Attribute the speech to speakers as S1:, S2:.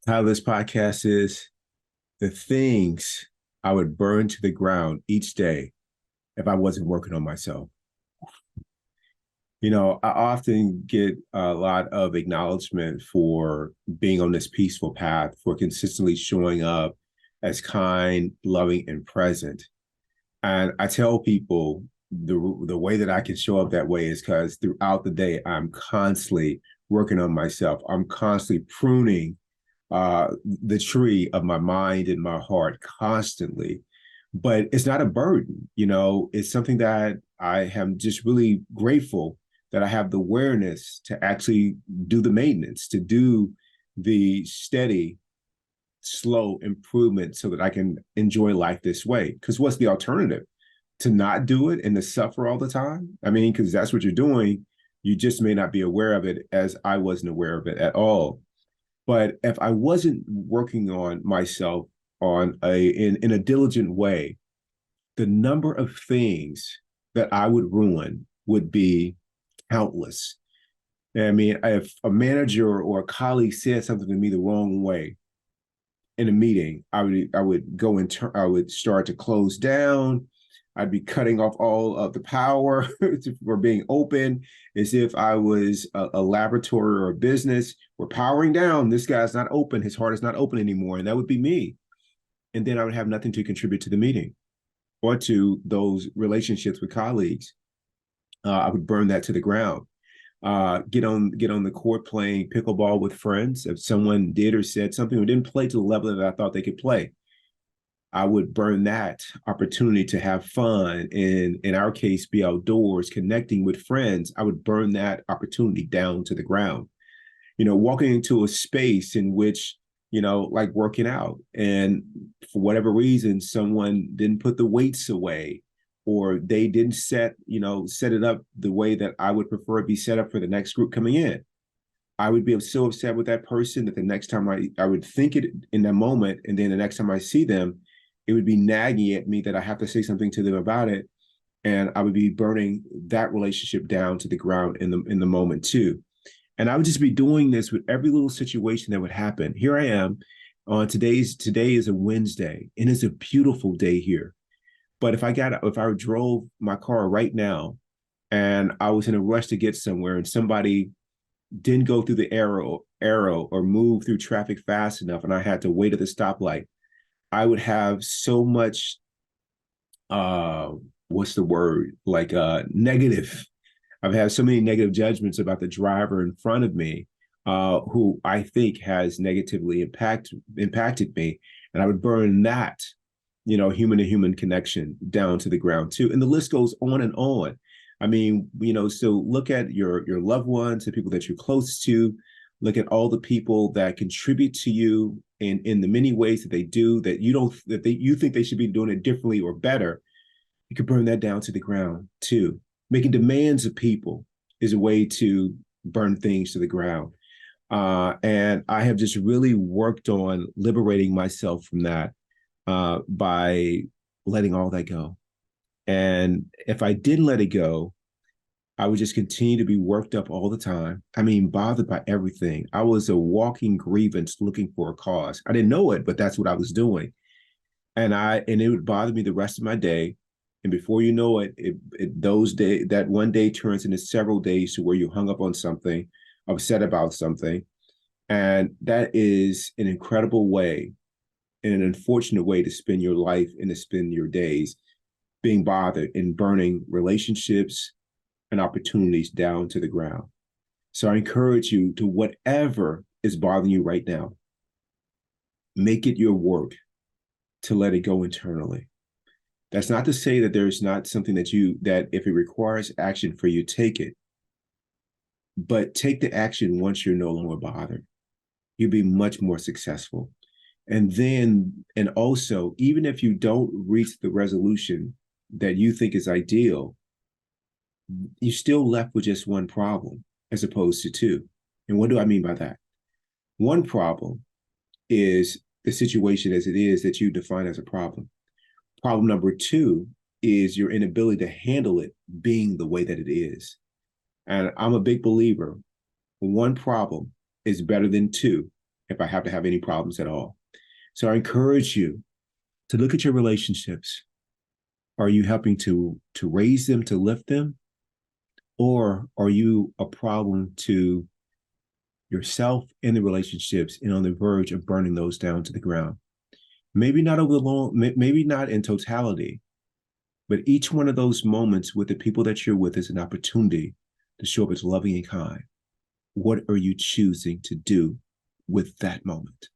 S1: Title of this podcast is The Things I Would Burn to the Ground Each Day If I Wasn't Working on Myself. I often get a lot of acknowledgement for being on this peaceful path, for consistently showing up as kind, loving, and present. And I tell people the way that I can show up that way is because throughout the day, I'm constantly working on myself. I'm constantly pruning the tree of my mind and my heart constantly. But it's not a burden, it's something that I am just really grateful that I have the awareness to actually do the maintenance, to do the steady, slow improvement so that I can enjoy life this way. Because what's the alternative? To not do it and to suffer all the time? I mean, because that's what you're doing. You just may not be aware of it, as I wasn't aware of it at all. But if I wasn't working on myself in a diligent way, the number of things that I would ruin would be countless. I mean, if a manager or a colleague said something to me the wrong way in a meeting, I would go I would start to close down. I'd be cutting off all of the power for being open, as if I was a laboratory or a business. We're powering down. This guy's not open. His heart is not open anymore. And that would be me. And then I would have nothing to contribute to the meeting or to those relationships with colleagues. I would burn that to the ground. Get on the court playing pickleball with friends. If someone did or said something or didn't play to the level that I thought they could play, I would burn that opportunity to have fun and, in our case, be outdoors, connecting with friends. I would burn that opportunity down to the ground. Walking into a space in which, like working out, and for whatever reason, someone didn't put the weights away, or they didn't set it up the way that I would prefer it be set up for the next group coming in. I would be so upset with that person that the next time I would think it in that moment, and then the next time I see them, it would be nagging at me that I have to say something to them about it, and I would be burning that relationship down to the ground in the moment too. And I would just be doing this with every little situation that would happen. Here I am on today is a Wednesday, and it's a beautiful day here. But if I drove my car right now and I was in a rush to get somewhere and somebody didn't go through the arrow or move through traffic fast enough and I had to wait at the stoplight, I would have so much uh what's the word? Like negative. I've had so many negative judgments about the driver in front of me, who I think has negatively impacted me. And I would burn that, human to human connection down to the ground too. And the list goes on and on. I mean, so look at your loved ones, the people that you're close to, look at all the people that contribute to you in the many ways that they do that you think they should be doing it differently or better. You could burn that down to the ground too. Making demands of people is a way to burn things to the ground. And I have just really worked on liberating myself from that by letting all that go. And if I didn't let it go, I would just continue to be worked up all the time. I mean, bothered by everything. I was a walking grievance looking for a cause. I didn't know it, but that's what I was doing. And it would bother me the rest of my day. And before you know it, that one day turns into several days to where you hung up on something, upset about something. And that is an incredible way and an unfortunate way to spend your life and to spend your days, being bothered and burning relationships and opportunities down to the ground. So I encourage you to, whatever is bothering you right now, make it your work to let it go internally. That's not to say that there's not something that if it requires action for you, take it. But take the action once you're no longer bothered. You'll be much more successful. And also, even if you don't reach the resolution that you think is ideal, you're still left with just one problem as opposed to two. And what do I mean by that? One problem is the situation as it is that you define as a problem. Problem number two is your inability to handle it being the way that it is. And I'm a big believer, one problem is better than two, if I have to have any problems at all. So I encourage you to look at your relationships. Are you helping to raise them, to lift them? Or are you a problem to yourself and the relationships and on the verge of burning those down to the ground? Maybe not over the long, maybe not in totality, but each one of those moments with the people that you're with is an opportunity to show up as loving and kind. What are you choosing to do with that moment?